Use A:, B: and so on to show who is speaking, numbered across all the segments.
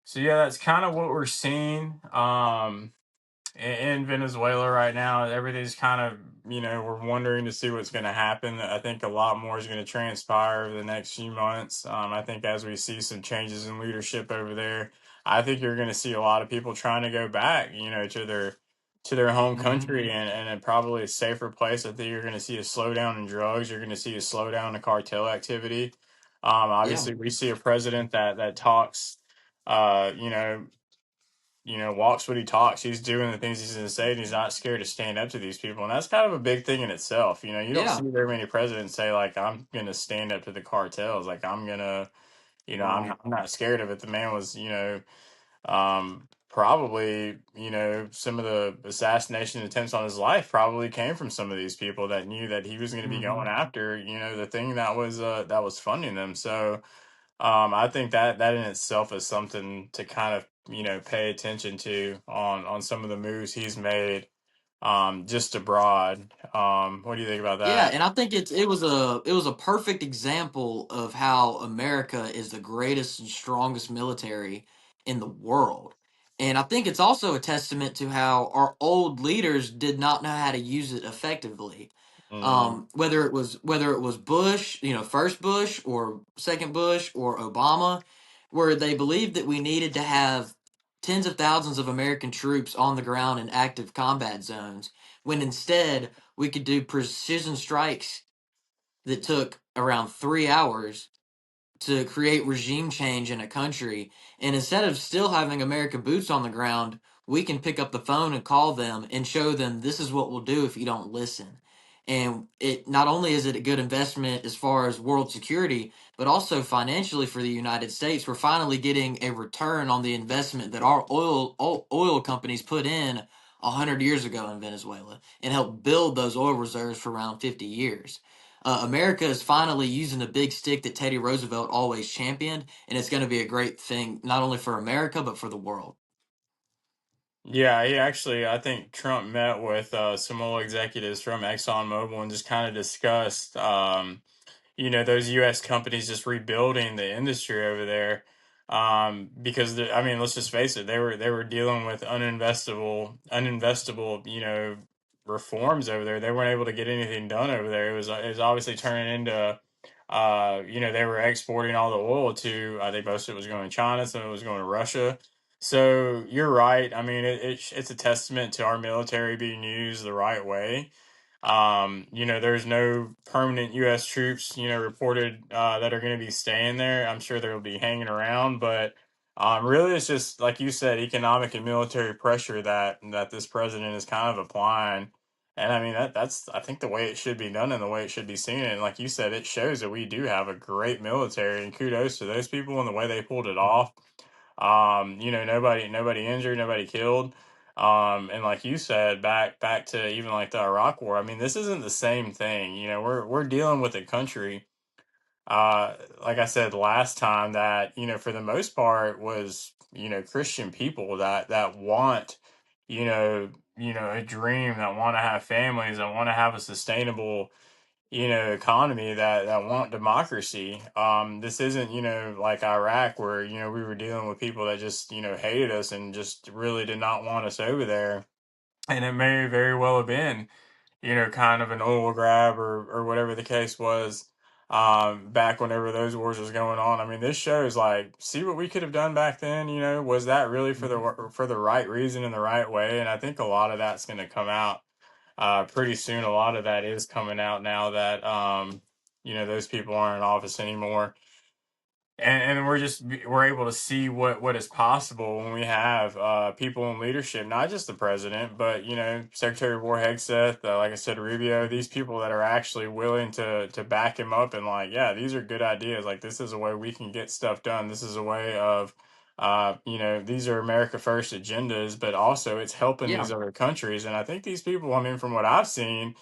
A: So yeah, that's kind of what we're seeing. In Venezuela right now. Everything's kind of, we're wondering to see what's going to happen. I think a lot more is going to transpire over the next few months. I think as we see some changes in leadership over there, I think you're going to see a lot of people trying to go back, to their home
B: Hmm.
A: country and probably a safer place. I think you're going to see a slowdown in drugs. You're going to see a slowdown in cartel activity.
B: Yeah.
A: Obviously, we see a president that talks, uh, you know, walks what he talks. He's doing the things he's going to say, and he's not scared to stand up to these people. And that's kind of a big thing in itself. You don't
B: Yeah.
A: see very many presidents say like, "I'm going to stand up to the cartels." Like, I'm gonna,
B: Right.
A: I'm not scared of it. The man was, probably, some of the assassination attempts on his life probably came from some of these people that knew that he was going to be
B: Hmm.
A: going after, the thing that was funding them. So I think that in itself is something to kind of pay attention to on some of the moves he's made just abroad. What do you think about
B: Yeah,
A: that?
B: and I think it was a perfect example of how America is the greatest and strongest military in the world. And I think it's also a testament to how our old leaders did not know how to use it effectively.
A: Hmm.
B: Whether it was Bush, first Bush or second Bush or Obama, where they believed that we needed to have tens of thousands of American troops on the ground in active combat zones, when instead we could do precision strikes that took around 3 hours to create regime change in a country. And instead of still having American boots on the ground, we can pick up the phone and call them and show them this is what we'll do if you don't listen. And it not only is it a good investment as far as world security, but also financially for the United States. We're finally getting a return on the investment that our oil companies put in 100 years ago in Venezuela and helped build those oil reserves for around 50 years. America is finally using the big stick that Teddy Roosevelt always championed, and it's going to be a great thing not only for America but for the world.
A: Yeah, he actually, I think Trump met with some oil executives from ExxonMobil and just kind of discussed, those U.S. companies just rebuilding the industry over there. Because I mean, let's just face it, they were dealing with uninvestable, reforms over there. They weren't able to get anything done over there. It was obviously turning into, they were exporting all the oil to. I think most of it was going to China, some of it was going to Russia. So you're right. I mean, it's a testament to our military being used the right way. There's no permanent U.S. troops, reported that are going to be staying there. I'm sure they'll be hanging around, but really, it's just like you said, economic and military pressure that this president is kind of applying. And I mean that's I think the way it should be done and the way it should be seen. And like you said, it shows that we do have a great military. And kudos to those people and the way they pulled it off. Nobody injured, nobody killed. And like you said, back to even like the Iraq War. I mean, this isn't the same thing. We're dealing with a country, like I said last time, that for the most part was Christian people that want a dream, that want to have families, that want to have a sustainable economy, that want democracy. This isn't, like Iraq where, we were dealing with people that just, hated us and just really did not want us over there. And it may very well have been, kind of an oil grab or whatever the case was, back whenever those wars was going on. I mean, this shows like, see what we could have done back then, was that really for
B: Mhm.
A: the right reason and the right way? And I think a lot of that's going to come out pretty soon. A lot of that is coming out now that those people aren't in office anymore, and we're able to see what is possible when we have people in leadership, not just the president, but Secretary of War Hegseth, like I said, Rubio, these people that are actually willing to back him up and like, yeah, these are good ideas. Like this is a way we can get stuff done. This is a way of these are America First agendas, but also it's helping
B: Yeah,
A: these other countries. And I think these people, I mean, from what I've seen,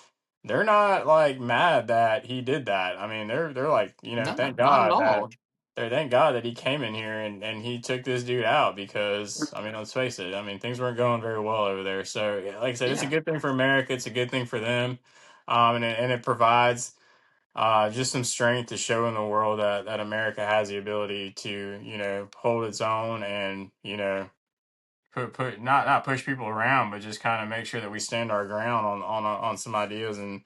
A: they're not like mad that he did that. I mean, they're like,
B: no,
A: thank
B: not at
A: God that
B: all.
A: thank God that he came in here and he took this dude out because I mean, let's face it, I mean, things weren't going very well over there. So yeah, like I said, it's a
B: Yeah,
A: good thing for America. It's a good thing for them, and it provides. just some strength to show in the world that America has the ability to, hold its own and, put not push people around, but just kind of make sure that we stand our ground on some ideas and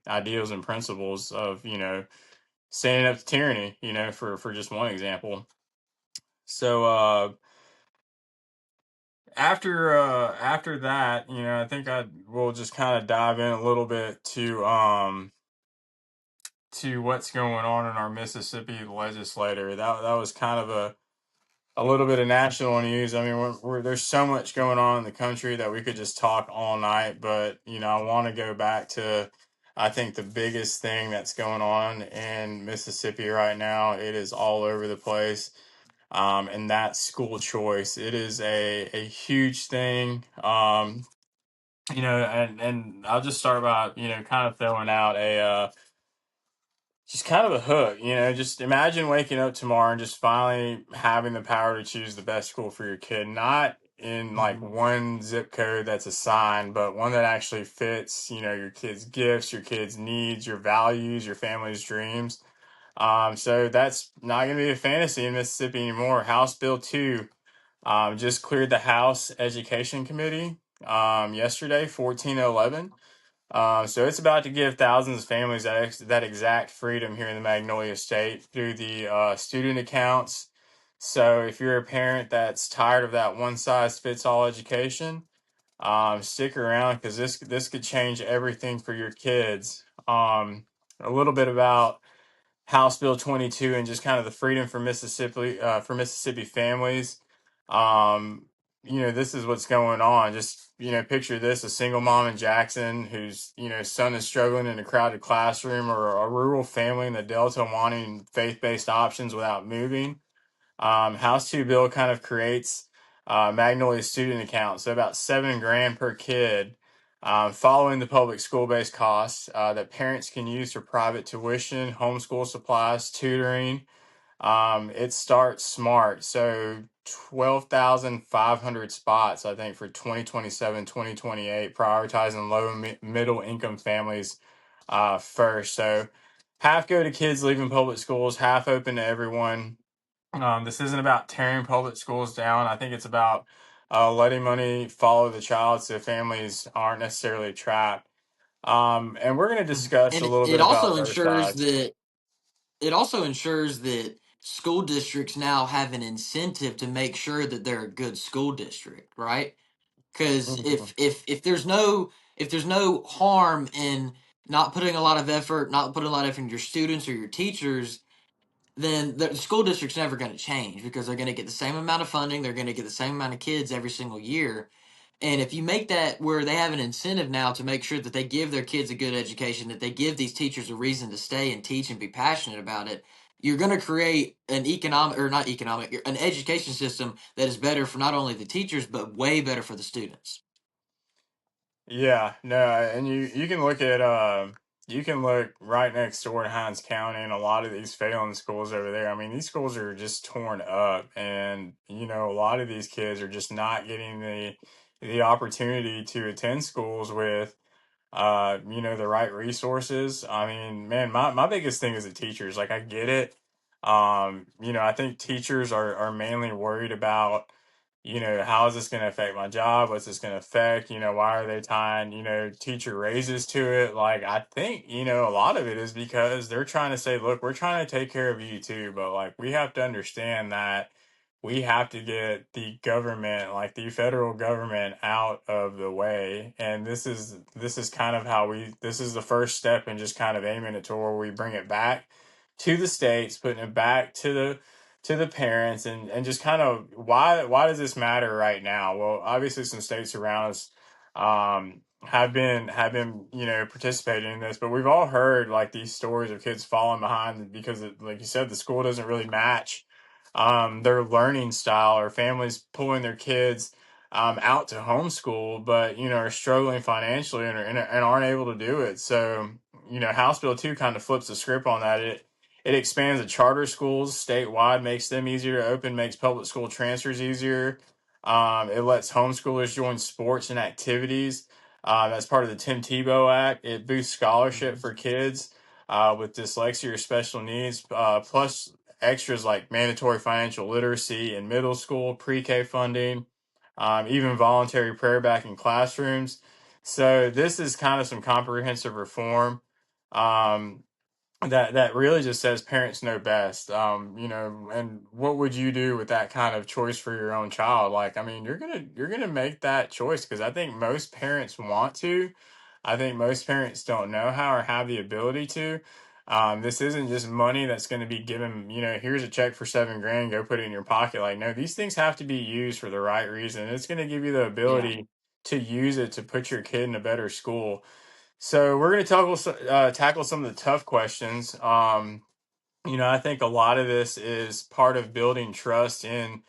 A: ideals and principles of, standing up to tyranny, for just one example. So after that, I think I will just kind of dive in a little bit to what's going on in our Mississippi legislature. That was kind of a little bit of national news. I mean, there's so much going on in the country that we could just talk all night. But I want to go back to, I think the biggest thing that's going on in Mississippi right now. It is all over the place, and that's school choice. It is a huge thing. And I'll just start by kind of throwing out a just kind of a hook, just imagine waking up tomorrow and just finally having the power to choose the best school for your kid, not in like
B: Hmm.
A: one zip code that's assigned, but one that actually fits, your kid's gifts, your kid's needs, your values, your family's dreams. So that's not going to be a fantasy in Mississippi anymore. House Bill 2 just cleared the House Education Committee yesterday, 1411. So it's about to give thousands of families that exact freedom here in the Magnolia State through the student accounts. So if you're a parent that's tired of that one size fits all education, stick around because this could change everything for your kids. A little bit about House Bill 22 and just kind of the freedom for Mississippi families. Um, this is what's going on. Just picture this: a single mom in Jackson whose son is struggling in a crowded classroom, or a rural family in the Delta wanting faith-based options without moving. House 2 bill kind of creates Magnolia student account, so about 7 grand per kid, following the public school based costs that parents can use for private tuition, homeschool supplies, tutoring. It starts smart, so 12,500 spots, I think, for 2027, 2028, prioritizing low and middle income families first. So half go to kids leaving public schools, half open to everyone. This isn't about tearing public schools down. I think it's about letting money follow the child so families aren't necessarily trapped. And we're going to discuss
B: And
A: a little
B: it
A: bit about
B: also
A: both
B: ensures
A: sides.
B: that it also ensures that school districts now have an incentive to make sure that they're a good school district, right? Because
A: Mhm.
B: if there's no harm in not putting a lot of effort, not putting a lot of effort in your students or your teachers, then the school district's never going to change because they're going to get the same amount of funding, they're going to get the same amount of kids every single year. And if you make that where they have an incentive now to make sure that they give their kids a good education, that they give these teachers a reason to stay and teach and be passionate about it, you're going to create an economic or not economic, an education system that is better for not only the teachers but way better for the students.
A: Yeah, no, and you can look at you can look right next door to Hines County and a lot of these failing schools over there. I mean, these schools are just torn up, and a lot of these kids are just not getting the opportunity to attend schools with the right resources. I mean, man, my biggest thing is the teachers. Like, I get it. I think teachers are mainly worried about, how is this going to affect my job? What's this going to affect? Why are they tying, teacher raises to it? Like, I think, a lot of it is because they're trying to say, look, we're trying to take care of you too, but like, we have to understand that we have to get the government, like the federal government, out of the way. And this is kind of how this is the first step in just kind of aiming it to where we bring it back to the states, putting it back to the parents, and just kind of why does this matter right now? Well, obviously some states around us have been participating in this, but we've all heard like these stories of kids falling behind because like you said, the school doesn't really match their learning style, or families pulling their kids out to homeschool, but are struggling financially and aren't able to do it. So House Bill 2 kind of flips the script on that. It expands the charter schools statewide, makes them easier to open, makes public school transfers easier. It lets homeschoolers join sports and activities. That's part of the Tim Tebow Act. It boosts scholarship
B: Mhm.
A: for kids. with dyslexia or special needs, plus extras like mandatory financial literacy in middle school, pre-K funding, even voluntary prayer back in classrooms. So this is kind of some comprehensive reform. Um, that really just says parents know best. And what would you do with that kind of choice for your own child? Like, I mean, you're gonna make that choice because I think most parents want to. I think most parents don't know how or have the ability to. This isn't just money that's going to be given, here's a check for 7 grand, go put it in your pocket. Like, no, these things have to be used for the right reason. It's going to give you the
B: Yeah.
A: ability to use it to put your kid in a better school. So we're going to tackle some of the tough questions. I think a lot of this is part of building trust in,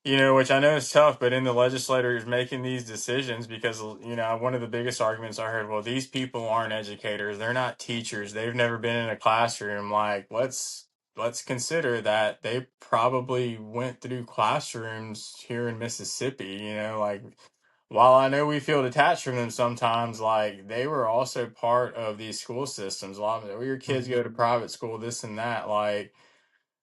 A: which I know is tough, but in the legislators making these decisions because, one of the biggest arguments I heard, well, these people aren't educators, they're not teachers, they've never been in a classroom. Like, let's consider that they probably went through classrooms here in Mississippi, like while I know we feel detached from them sometimes, like they were also part of these school systems. A lot of your kids
B: Mhm.
A: go to private school, this and that. Like,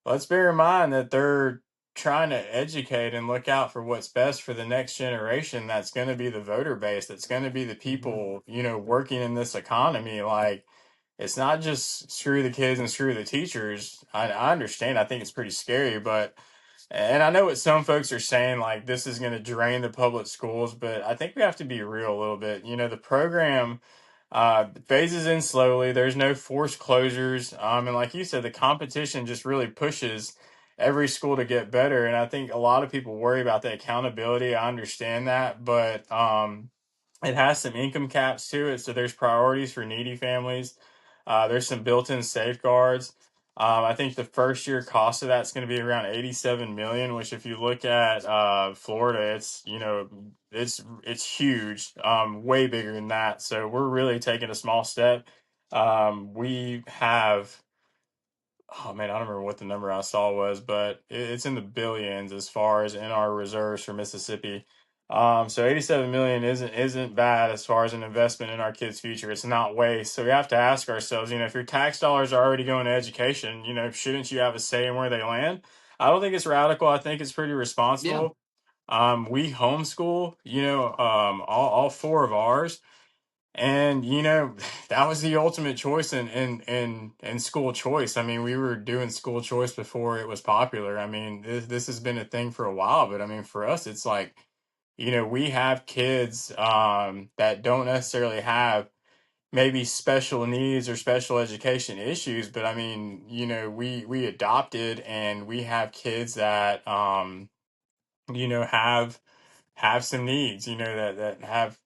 A: let's bear in mind that they're trying to educate and look out for what's best for the next generation. That's going to be the voter base. That's going to be the
B: Mhm.
A: people, working in this economy. Like, it's not just screw the kids and screw the teachers. I understand. I think it's pretty scary, but and I know what some folks are saying, like this is going to drain the public schools, but I think we have to be real a little bit. The program phases in slowly. There's no forced closures, and like you said, the competition just really pushes every school to get better. And I think a lot of people worry about the accountability. I understand that, but it has some income caps to it, so there's priorities for needy families. There's some built-in safeguards. I think the first year cost of that's going to be around 87 million, which if you look at Florida, it's huge, way bigger than that. So we're really taking a small step. We have Oh man, I don't remember what the number I saw was, but it's in the billions as far as in our reserves for Mississippi. So 87 million isn't bad as far as an investment in our kids' future. It's not waste. So we have to ask ourselves, if your tax dollars are already going to education, shouldn't you have a say in where they land? I don't think it's radical. I think it's pretty
B: Yeah.
A: responsible. We homeschool, all four of ours. And that was the ultimate choice in school choice. I mean, we were doing school choice before it was popular. I mean, this has been a thing for a while, but I mean, for us, it's like, we have kids that don't necessarily have maybe special needs or special education issues, but I mean, we adopted and we have kids that have some needs, that have,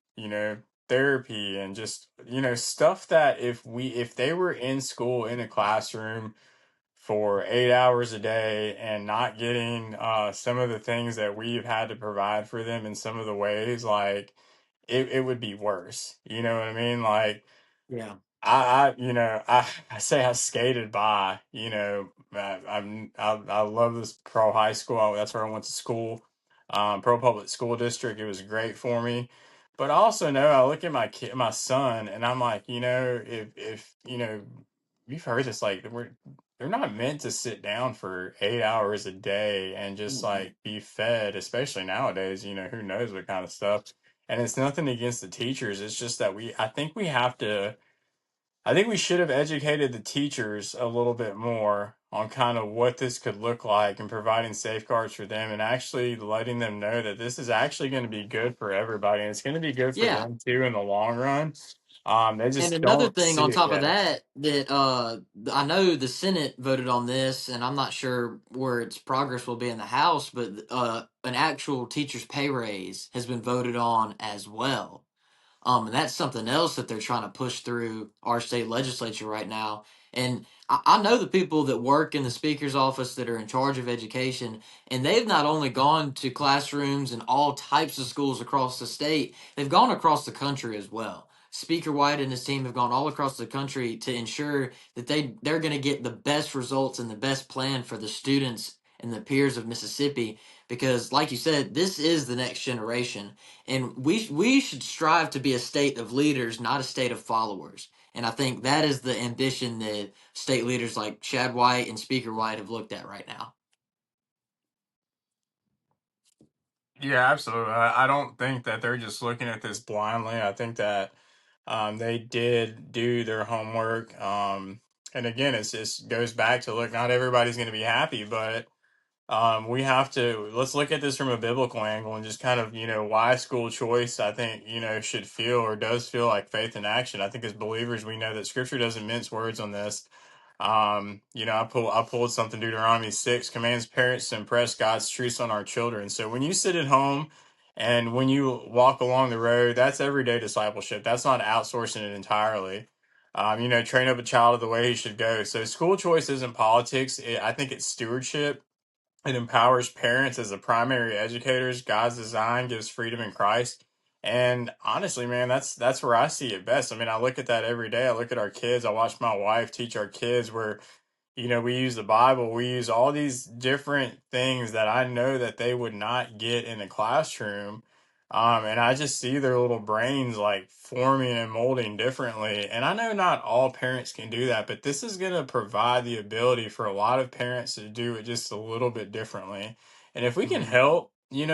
A: therapy and just, stuff that if they were in school in a classroom for 8 hours a day and not getting some of the things that we've had to provide for them in some of the ways, like it would be worse. You know what I mean? Like
B: Yeah.
A: I say I skated by. I love this pro high school. That's where I went to school. Pro public school district. It was great for me. But I also know I look at my son, and I'm like, if you've heard this, like they're not meant to sit down for 8 hours a day and just
B: Mhm.
A: like be fed, especially nowadays. Who knows what kind of stuff. And it's nothing against the teachers. It's just that I think we should have educated the teachers a little bit more on kind of what this could look like and providing safeguards for them and actually letting them know that this is actually going to be good for everybody and it's going to be good for
B: Yeah.
A: them too in the long run. They
B: And
A: just
B: another
A: don't
B: thing
A: see
B: on
A: it
B: top of
A: yet.
B: that, that I know the Senate voted on this, and I'm not sure where its progress will be in the House, but an actual teacher's pay raise has been voted on as well. And that's something else that they're trying to push through our state legislature right now. And I know the people that work in the speaker's office that are in charge of education, and they've not only gone to classrooms and all types of schools across the state, they've gone across the country as well. Speaker White and his team have gone all across the country to ensure that they're going to get the best results and the best plan for the students and the peers of Mississippi. Because, like you said, this is the next generation, and we should strive to be a state of leaders, not a state of followers. And I think that is the ambition that state leaders like Chad White and Speaker White have looked at right now.
A: Yeah, absolutely. I don't think that they're just looking at this blindly. I think that they did do their homework. And again, it's just goes back to, look, not everybody's going to be happy, but we have to, let's look at this from a biblical angle and just kind of, why school choice, I think, should feel or does feel like faith in action. I think as believers, we know that scripture doesn't mince words on this. I pulled something, Deuteronomy 6 commands parents to impress God's truths on our children. So when you sit at home and when you walk along the road, that's everyday discipleship. That's not outsourcing it entirely. Train up a child of the way he should go. So school choice isn't politics. I think it's stewardship. It empowers parents as the primary educators. God's design gives freedom in Christ. And honestly, man, that's where I see it best. I mean, I look at that every day. I look at our kids. I watch my wife teach our kids where we use the Bible, we use all these different things that I know that they would not get in the classroom. And I just see their little brains like forming and molding differently. And I know not all parents can do that, but this is going to provide the ability for a lot of parents to do it just a little bit differently. And if we can
B: Hmm.
A: help,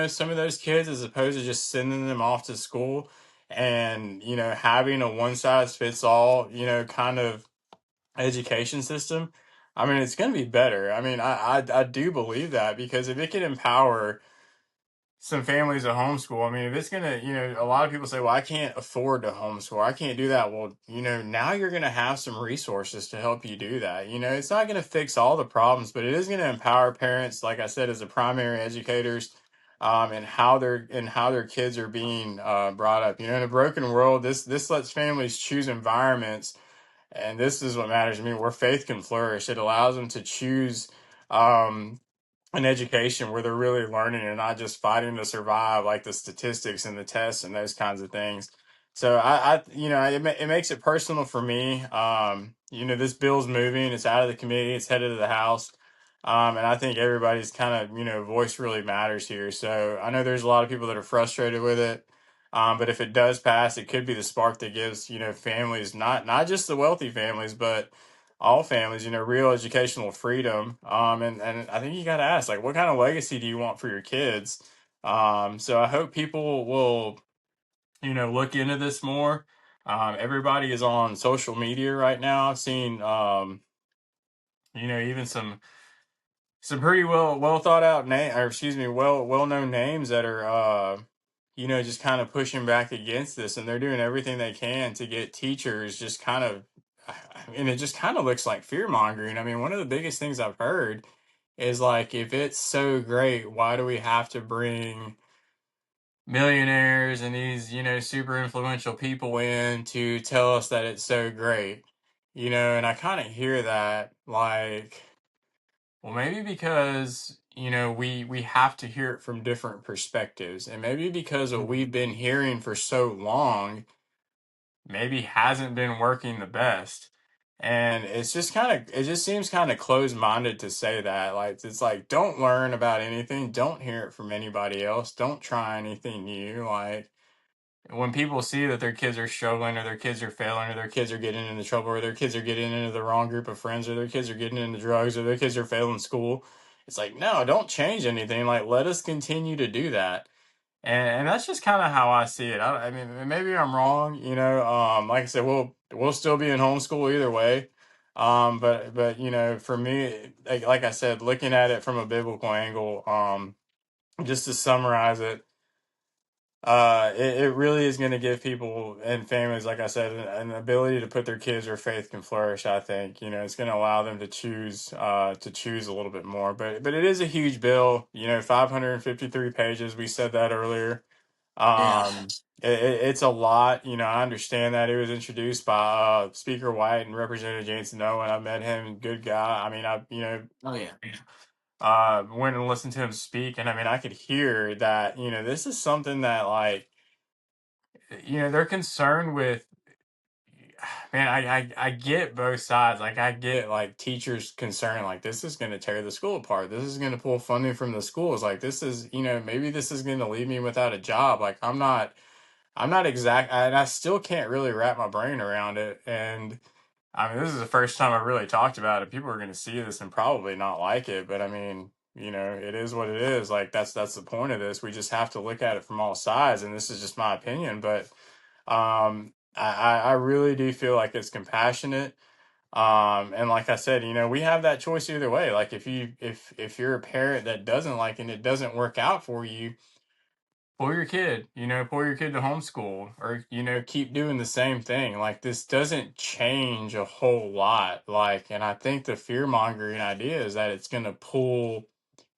A: some of those kids as opposed to just sending them off to school and, having a one size fits all, kind of education system, I mean, it's going to be better. I mean, I do believe that, because if it can empower some families to homeschool, I mean, if it's going to, a lot of people say, well, I can't afford to homeschool. I can't do that. Well, now you're going to have some resources to help you do that. It's not going to fix all the problems, but it is going to empower parents, like I said, as the primary educators. And how their kids are being brought up. In a broken world, this lets families choose environments, and this is what matters to me, where faith can flourish. It allows them to choose um, an education where they're really learning and not just fighting to survive, like the statistics and the tests and those kinds of things. So it makes it personal for me. This bill's moving. It's out of the committee. It's headed to the House. And I think everybody's kind of, voice really matters here. So I know there's a lot of people that are frustrated with it. But if it does pass, it could be the spark that gives, families, not just the wealthy families, but all families, real educational freedom. And I think you got to ask, like, what kind of legacy do you want for your kids? So I hope people will, look into this more. Everybody is on social media right now. I've seen, even some pretty well thought out name, or excuse me, well known names that are just kind of pushing back against this, and they're doing everything they can to get teachers just kind of, and it just kind of looks like fear mongering. I mean, one of the biggest things I've heard is like, if it's so great, why do we have to bring millionaires and these, super influential people in to tell us that it's so great? And I kind of hear that like, well, maybe because, we have to hear it from different perspectives. And maybe because what
B: Hmm.
A: we've been hearing for so long maybe hasn't been working the best. And it just seems kind of closed minded to say that. Like, it's like, don't learn about anything, don't hear it from anybody else, don't try anything new. Like, when people see that their kids are struggling, or their kids are failing, or their kids are getting into trouble, or their kids are getting into the wrong group of friends, or their kids are getting into drugs, or their kids are failing school, it's like, no, don't change anything. Like, let us continue to do that. And that's just kind of how I see it. I mean, maybe I'm wrong. Like I said, we'll still be in homeschool either way. But for me, like I said, looking at it from a biblical angle, just to summarize it, it really is going to give people and families, like I said, an ability to put their kids where faith can flourish. I think, it's going to allow them to choose a little bit more. But it is a huge bill. 553 pages. We said that earlier.
B: Yeah.
A: It's a lot. I understand that it was introduced by Speaker White and Representative Jason Owen. I met him, good guy. I mean,
B: Oh yeah.
A: went and listened to him speak, and I mean, I could hear that. This is something that, like, they're concerned with. Man, I get both sides. Like, I get, like, teachers concerned, like, this is going to tear the school apart. This is going to pull funding from the schools. Like, this is, maybe this is going to leave me without a job. Like, I'm not. I'm not exact, and I still can't really wrap my brain around it. And I mean, this is the first time I've really talked about it. People are going to see this and probably not like it, but I mean, it is what it is. Like that's the point of this. We just have to look at it from all sides, and this is just my opinion. But I really do feel like it's compassionate. And like I said, we have that choice either way. Like if you're a parent that doesn't like it and it doesn't work out for you, pull your kid to homeschool, or, keep doing the same thing. Like this doesn't change a whole lot. Like, and I think the fear mongering idea is that it's going to pull,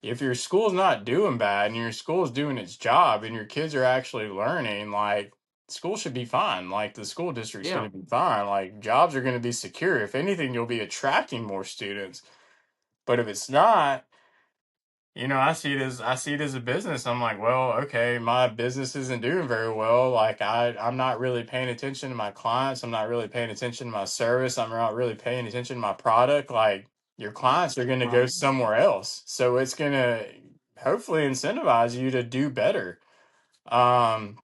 A: if your school's not doing bad and your school's doing its job and your kids are actually learning, like school should be fine. Like the school district's
B: Yeah,
A: going to be fine. Like jobs are going to be secure. If anything, you'll be attracting more students. But if it's not, I see it as a business. I'm like, well, okay, my business isn't doing very well. Like I'm not really paying attention to my clients. I'm not really paying attention to my service. I'm not really paying attention to my product. Like your clients are going to go
B: right.
A: somewhere else. So it's going to hopefully incentivize you to do better. Um,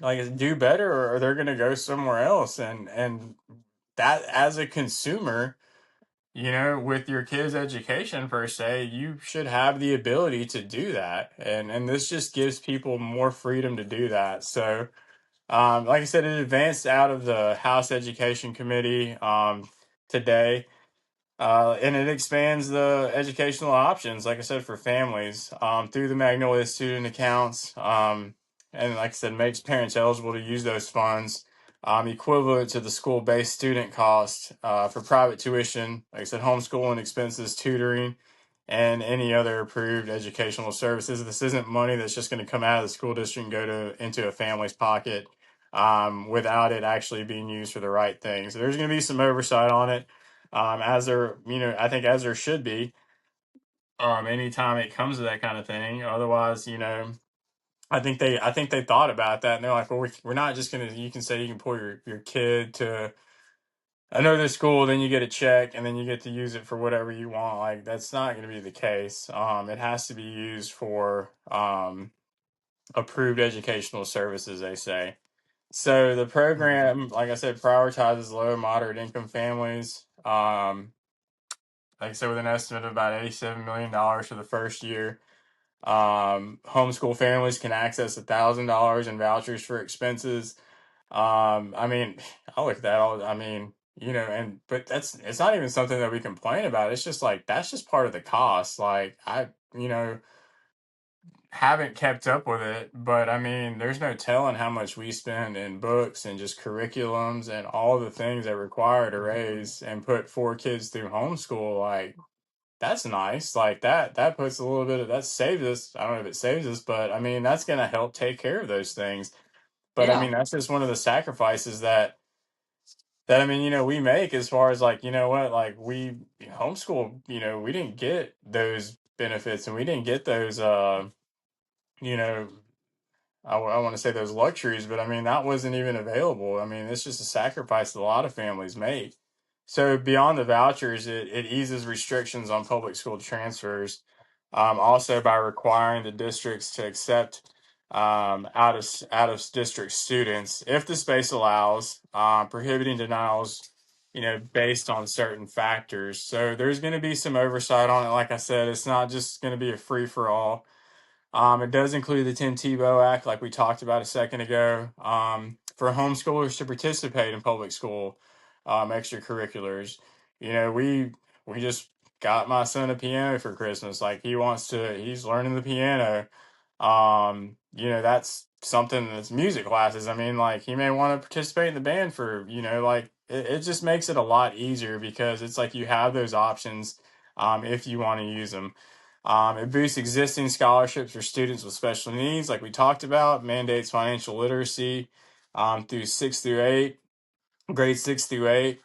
A: like do better, or they're going to go somewhere else. And that, as a consumer, with your kids' education per se, you should have the ability to do that. And this just gives people more freedom to do that. So, like I said, it advanced out of the House Education Committee today. And it expands the educational options, like I said, for families through the Magnolia student accounts. And like I said, makes parents eligible to use those funds equivalent to the school based student cost for private tuition, like I said, homeschooling expenses, tutoring, and any other approved educational services. This isn't money that's just going to come out of the school district and go into a family's pocket without it actually being used for the right things. So there's going to be some oversight on it, as there, I think as there should be, anytime it comes to that kind of thing. Otherwise, I think they thought about that, and they're like, well, we're not just gonna. You can say you can pull your kid to another school, then you get a check, and then you get to use it for whatever you want. Like that's not going to be the case. It has to be used for approved educational services, they say. So the
B: Mhm.
A: program, like I said, prioritizes low and moderate income families. Like I said, with an estimate of about $87 million for the first year. Homeschool families can access $1,000 in vouchers for expenses. I mean, I look at that all. I mean, but it's not even something that we complain about. It's just like that's just part of the cost. Like you know, haven't kept up with it, but I mean, there's no telling how much we spend in books and just curriculums and all the things that require to raise and put four kids through homeschool. Like that's nice. Like that puts a little bit of that saves us. I don't know if it saves us, but I mean that's gonna help take care of those things. But I
B: Yeah,
A: mean that's just one of the sacrifices that I mean, we make, as far as like, what, like we homeschool, we didn't get those benefits, and we didn't get those you know, I want to say those luxuries, but I mean, that wasn't even available. I mean, it's just a sacrifice that a lot of families make. So beyond the vouchers, it eases restrictions on public school transfers, also by requiring the districts to accept out of district students if the space allows, prohibiting denials, based on certain factors. So there's going to be some oversight on it. Like I said, it's not just going to be a free for all. It does include the Tim Tebow Act, like we talked about a second ago, for homeschoolers to participate in public school extracurriculars. We just got my son a piano for Christmas. Like he's learning the piano. That's something that's music classes. I mean, like he may want to participate in the band for, like it just makes it a lot easier because it's like you have those options if you want to use them. It boosts existing scholarships for students with special needs, like we talked about, mandates financial literacy through grade 6 through 8,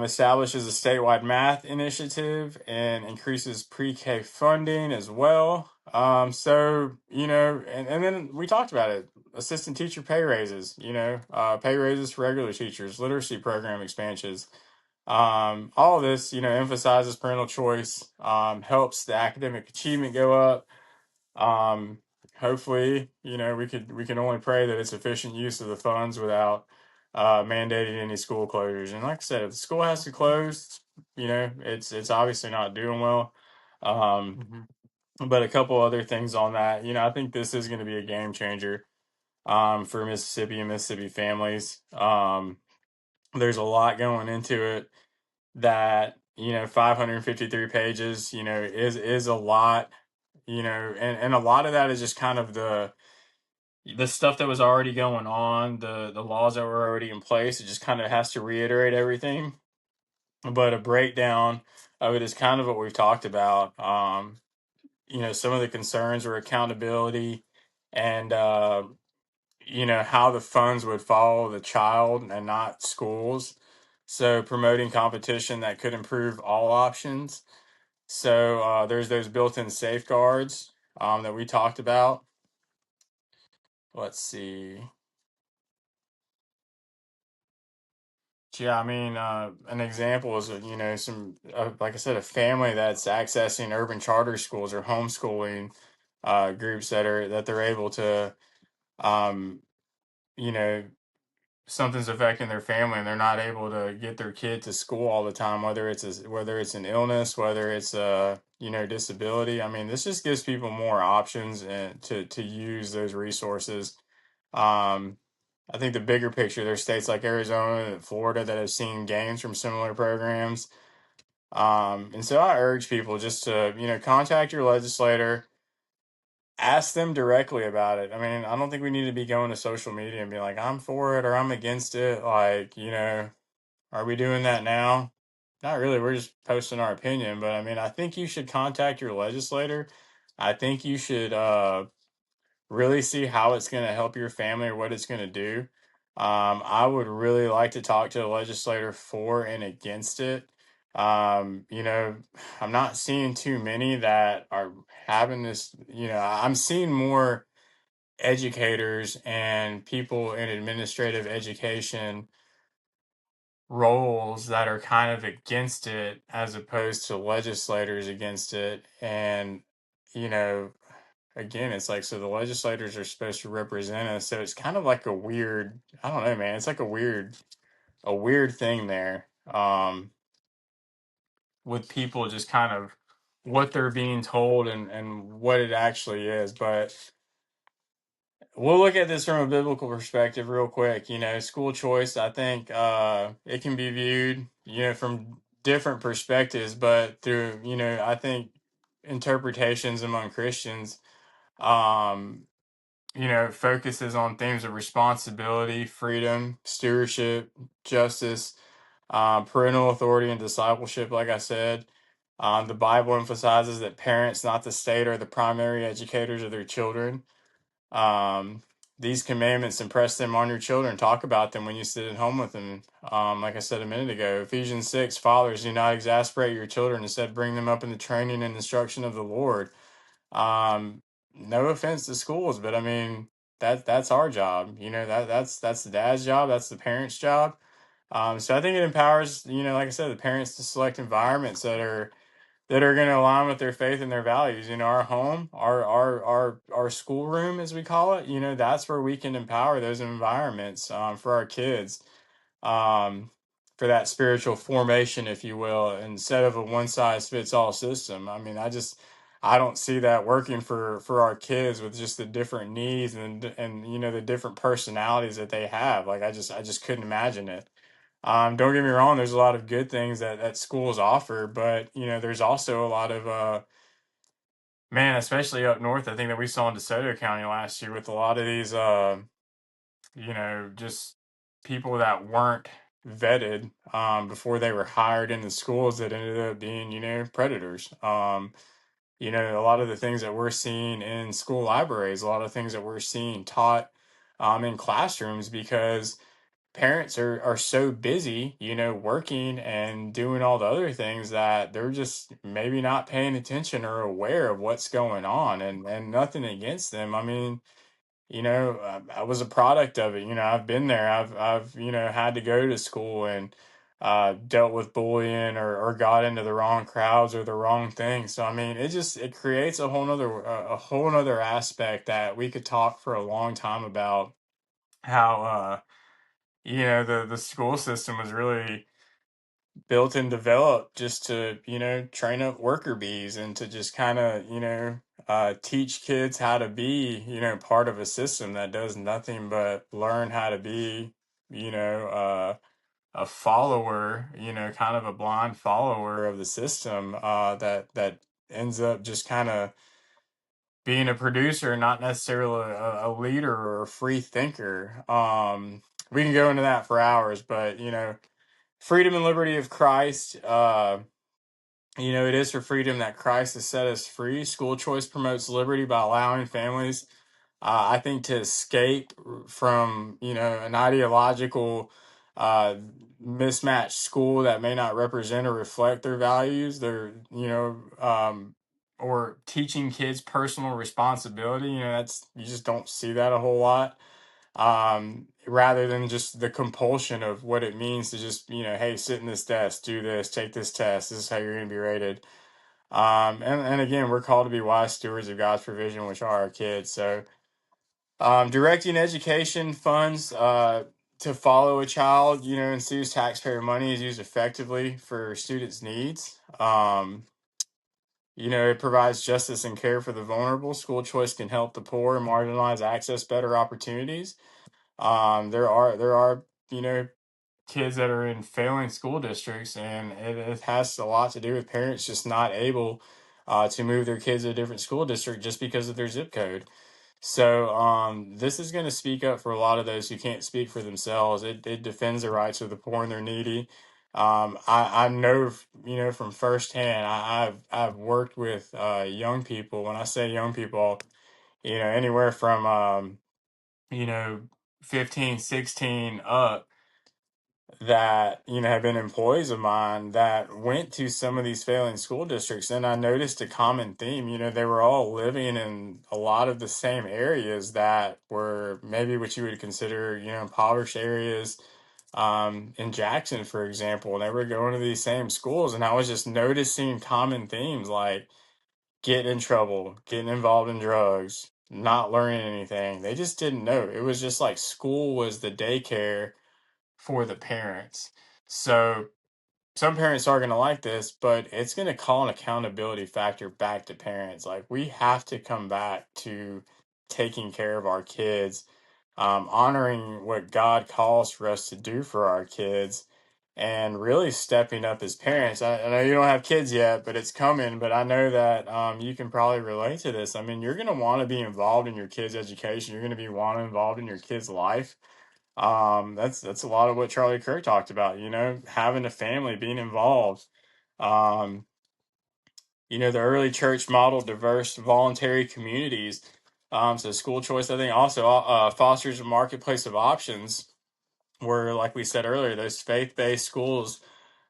A: establishes a statewide math initiative and increases pre-K funding as well. And then we talked about it, assistant teacher pay raises, pay raises for regular teachers, literacy program expansions. All of this, emphasizes parental choice, helps the academic achievement go up, um, hopefully, we can only pray that it's efficient use of the funds without mandating any school closures. And like I said, if the school has to close, it's obviously not doing well. Um,
B: Hmm.
A: but a couple other things on that, I think this is going to be a game changer for Mississippi and Mississippi families. There's a lot going into it that 553 pages is a lot, and a lot of that is just kind of the stuff that was already going on, the laws that were already in place. It just kind of has to reiterate everything, but a breakdown of it is kind of what we've talked about. Some of the concerns were accountability and how the funds would follow the child and not schools. So promoting competition that could improve all options. So there's those built-in safeguards that we talked about. Let's see. Yeah, I mean, an example is, some, like I said, a family that's accessing urban charter schools or homeschooling groups that they're able to, um, you know, something's affecting their family and they're not able to get their kid to school all the time, whether it's an illness, whether it's a disability. I mean, this just gives people more options and to use those resources. Um, I think the bigger picture, there's states like Arizona and Florida that have seen gains from similar programs. And so I urge people just to contact your legislator, ask them directly about it. I mean, I don't think we need to be going to social media and be like, I'm for it or I'm against it. Like, are we doing that now? Not really. We're just posting our opinion. But I mean, I think you should contact your legislator. I think you should really see how it's going to help your family or what it's going to do. I would really like to talk to the legislator for and against it. I'm not seeing too many that are having this. I'm seeing more educators and people in administrative education roles that are kind of against it as opposed to legislators against it. And, you know, again, it's like, so the legislators are supposed to represent us. So it's kind of like a weird, I don't know, man. It's like a weird thing there. With people just kind of what they're being told and what it actually is. But we'll look at this from a biblical perspective real quick. School choice, I think it can be viewed, from different perspectives, but through, I think interpretations among Christians, um, focuses on themes of responsibility, freedom, stewardship, justice, parental authority, and discipleship, like I said. The Bible emphasizes that parents, not the state, are the primary educators of their children. Um, these commandments impress them on your children. Talk about them when you sit at home with them. Like I said a minute ago, Ephesians 6, fathers, do not exasperate your children. Instead, bring them up in the training and instruction of the Lord. Um, no offense to schools, but I mean, that's our job. That's the dad's job. That's the parent's job. So I think it empowers, like I said, the parents to select environments that are going to align with their faith and their values. Our home, our schoolroom, as we call it. That's where we can empower those environments for our kids, um, for that spiritual formation, if you will, instead of a one size fits all system. I mean, I don't see that working for our kids with just the different needs and the different personalities that they have. Like I just couldn't imagine it. Don't get me wrong, there's a lot of good things that schools offer, but there's also a lot of man, especially up north, I think that we saw in DeSoto County last year with a lot of these just people that weren't vetted before they were hired in the schools that ended up being, predators. A lot of the things that we're seeing in school libraries, a lot of things that we're seeing taught in classrooms because parents are so busy, working and doing all the other things that they're just maybe not paying attention or aware of what's going on and nothing against them. I mean, I was a product of it. I've been there. I've had to go to school and dealt with bullying or got into the wrong crowds or the wrong things. So I mean, it creates a whole nother aspect that we could talk for a long time about how the school system was really built and developed just to train up worker bees and to just kind of teach kids how to be part of a system that does nothing but learn how to be you know a follower, kind of a blind follower of the system, that ends up just kind of being a producer, not necessarily a leader or a free thinker. We can go into that for hours, but freedom and liberty of Christ. It is for freedom that Christ has set us free. School choice promotes liberty by allowing families, I think, to escape from an ideological uh, mismatched school that may not represent or reflect their values. Or teaching kids personal responsibility. That's, you just don't see that a whole lot. Rather than just the compulsion of what it means to just hey, sit in this desk, do this, take this test. This is how you're going to be rated. And again, we're called to be wise stewards of God's provision, which are our kids. So directing education funds to follow a child, and see whose taxpayer money is used effectively for students' needs. It provides justice and care for the vulnerable. School choice can help the poor and marginalized access better opportunities. There are kids that are in failing school districts, and it has a lot to do with parents just not able to move their kids to a different school district just because of their zip code. So this is going to speak up for a lot of those who can't speak for themselves. It defends the rights of the poor and their needy. I know, from firsthand. I've worked with young people. When I say young people, anywhere from you know 15, 16 up, that have been employees of mine that went to some of these failing school districts, and I noticed a common theme. They were all living in a lot of the same areas that were maybe what you would consider impoverished areas, in Jackson, for example. And they were going to these same schools, and I was just noticing common themes like getting in trouble, getting involved in drugs, not learning anything. They just didn't know. It was just like school was the daycare for the parents. So some parents are going to like this, but it's going to call an accountability factor back to parents. Like, we have to come back to taking care of our kids, honoring what God calls for us to do for our kids, and really stepping up as parents. I know you don't have kids yet, but it's coming. But I know that you can probably relate to this. I mean, you're going to want to be involved in your kids' education. You're going to be involved in your kids' life. That's a lot of what Charlie Kirk talked about, having a family, being involved. Um, the early church modeled diverse voluntary communities. So school choice, I think, also fosters a marketplace of options where, like we said earlier, those faith-based schools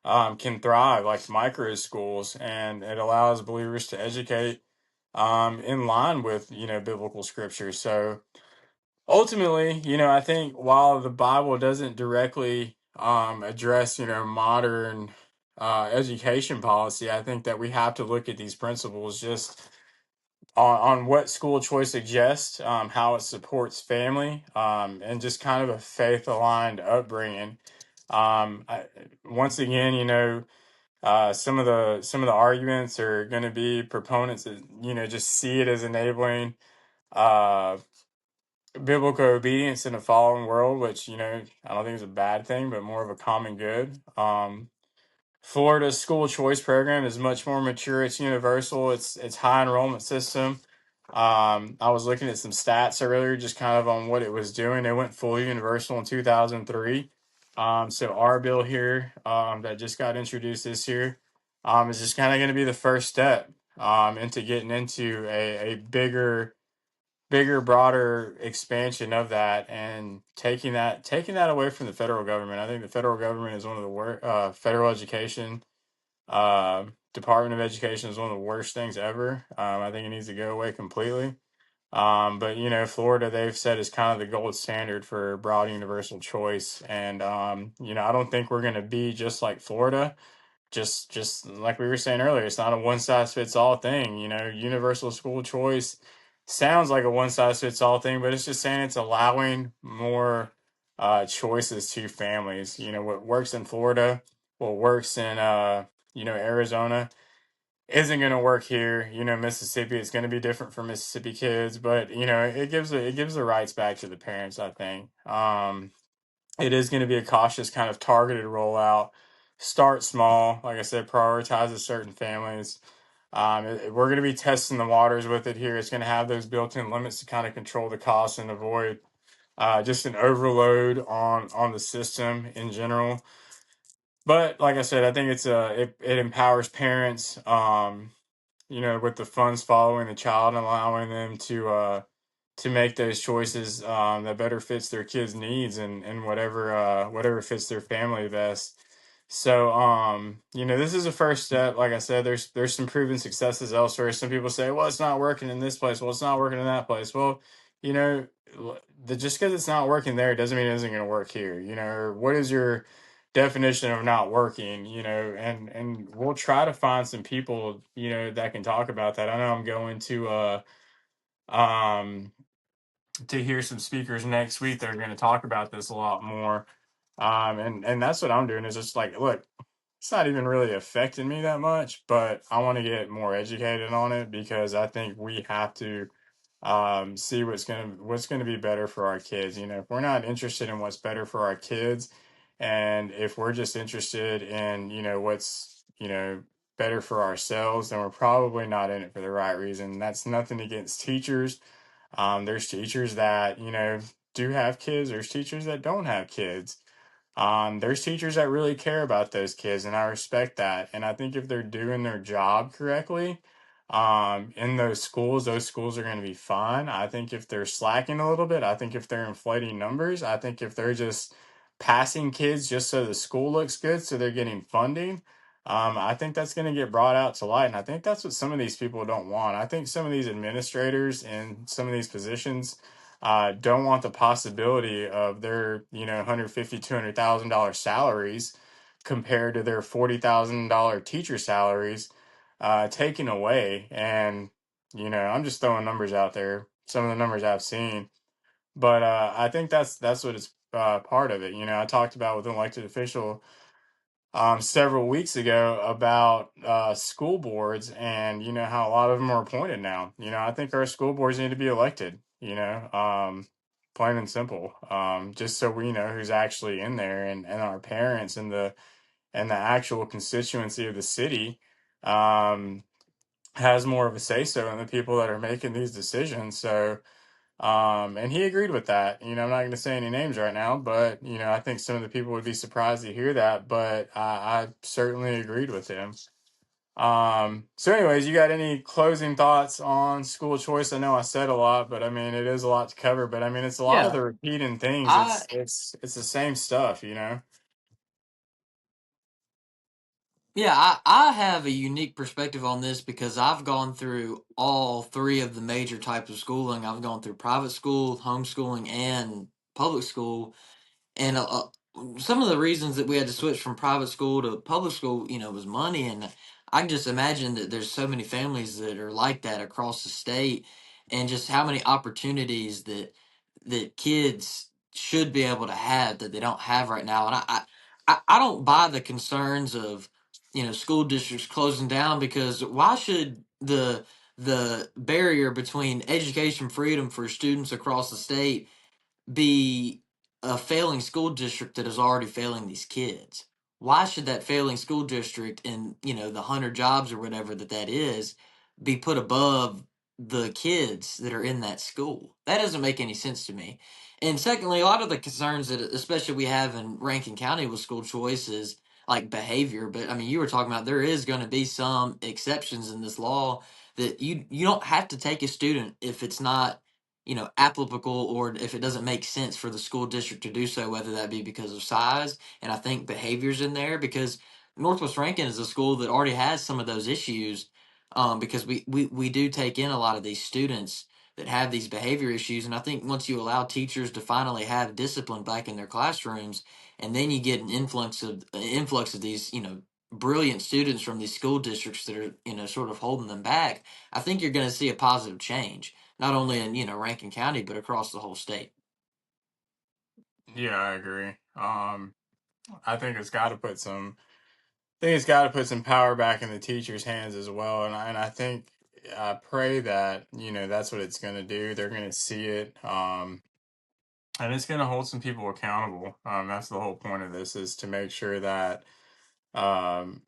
A: can thrive, like micro schools, and it allows believers to educate in line with biblical scripture. So ultimately, I think while the Bible doesn't directly address, modern education policy, I think that we have to look at these principles just on what school choice suggests, how it supports family, and just kind of a faith aligned upbringing. Once again, some of the arguments are going to be proponents that just see it as enabling uh, biblical obedience in a fallen world, which I don't think is a bad thing, but more of a common good. Florida's school choice program is much more mature. It's universal. It's high enrollment system. I was looking at some stats earlier, just kind of on what it was doing. It went fully universal in 2003. So our bill here, that just got introduced this year, is just kind of going to be the first step into getting into a bigger, broader expansion of that, and taking that away from the federal government. I think the federal government is one of the worst. Federal education, Department of Education is one of the worst things ever. I think it needs to go away completely. But Florida, they've said, is kind of the gold standard for broad universal choice, and I don't think we're going to be just like Florida. Just like we were saying earlier, it's not a one size fits all thing. Universal school choice sounds like a one size fits all thing, but it's just saying it's allowing more choices to families. What works in Florida, what works in Arizona isn't going to work here. Mississippi, it's going to be different for Mississippi kids, but it gives the rights back to the parents, I think. It is going to be a cautious kind of targeted rollout. Start small, like I said, prioritizes certain families. We're going to be testing the waters with it here. It's going to have those built-in limits to kind of control the costs and avoid just an overload on the system in general. But like I said, I think it empowers parents. With the funds following the child and allowing them to make those choices that better fits their kids' needs and whatever fits their family best. So this is a first step. Like I said, there's some proven successes elsewhere. Some people say, well, it's not working in this place. Well, it's not working in that place. Well, you know, just because it's not working there doesn't mean it isn't going to work here. Or what is your definition of not working? And we'll try to find some people that can talk about that. I know I'm going um to hear some speakers next week that are going to talk about this a lot more. And that's what I'm doing, is just like, look, it's not even really affecting me that much, but I want to get more educated on it because I think we have to see what's gonna be better for our kids. If we're not interested in what's better for our kids, and if we're just interested in what's better for ourselves, then we're probably not in it for the right reason. That's nothing against teachers. There's teachers that do have kids. There's teachers that don't have kids. There's teachers that really care about those kids, and I respect that. And I think if they're doing their job correctly, in those schools are going to be fine. I think if they're slacking a little bit, I think if they're inflating numbers, I think if they're just passing kids just so the school looks good, so they're getting funding, I think that's going to get brought out to light. And I think that's what some of these people don't want. I think some of these administrators in some of these positions don't want the possibility of their 150 $200,000 salaries compared to their $40,000 teacher salaries taken away. And I'm just throwing numbers out there, some of the numbers I've seen, but I think that's what it's part of it. I talked about with an elected official several weeks ago about school boards, and how a lot of them are appointed now. I think our school boards need to be elected. Plain and simple. Just so we know who's actually in there, and our parents and the actual constituency of the city um, has more of a say so in the people that are making these decisions. So and he agreed with that. I'm not going to say any names right now, but I think some of the people would be surprised to hear that. But I certainly agreed with him. So, anyways, you got any closing thoughts on school choice? I know I said a lot, but I mean it is a lot to cover. But I mean it's a lot of
B: Yeah,
A: the repeating things.
B: I
A: It's the same stuff.
B: I have a unique perspective on this because I've gone through all three of the major types of schooling. I've gone through private school, homeschooling, and public school. And some of the reasons that we had to switch from private school to public school, was money. And I can just imagine that there's so many families that are like that across the state, and just how many opportunities that kids should be able to have that they don't have right now. And I don't buy the concerns of school districts closing down, because why should the barrier between education freedom for students across the state be a failing school district that is already failing these kids? Why should that failing school district and the 100 jobs or whatever that is be put above the kids that are in that school? That doesn't make any sense to me. And secondly, a lot of the concerns that especially we have in Rankin County with school choice is like behavior. But I mean, you were talking about there is going to be some exceptions in this law that you don't have to take a student if it's not applicable, or if it doesn't make sense for the school district to do so, whether that be because of size. And I think behavior's in there because Northwest Rankin is a school that already has some of those issues, because we do take in a lot of these students that have these behavior issues. And I think once you allow teachers to finally have discipline back in their classrooms, and then you get an influx of these, brilliant students from these school districts that are, sort of holding them back, I think you're going to see a positive change, not only in, Rankin County, but across the whole state.
A: Yeah, I agree. I think it's got to put some. I think it's got to put some power back in the teachers' hands as well, and I think I pray that that's what it's going to do. They're going to see it, and it's going to hold some people accountable. That's the whole point of this, is to make sure that um,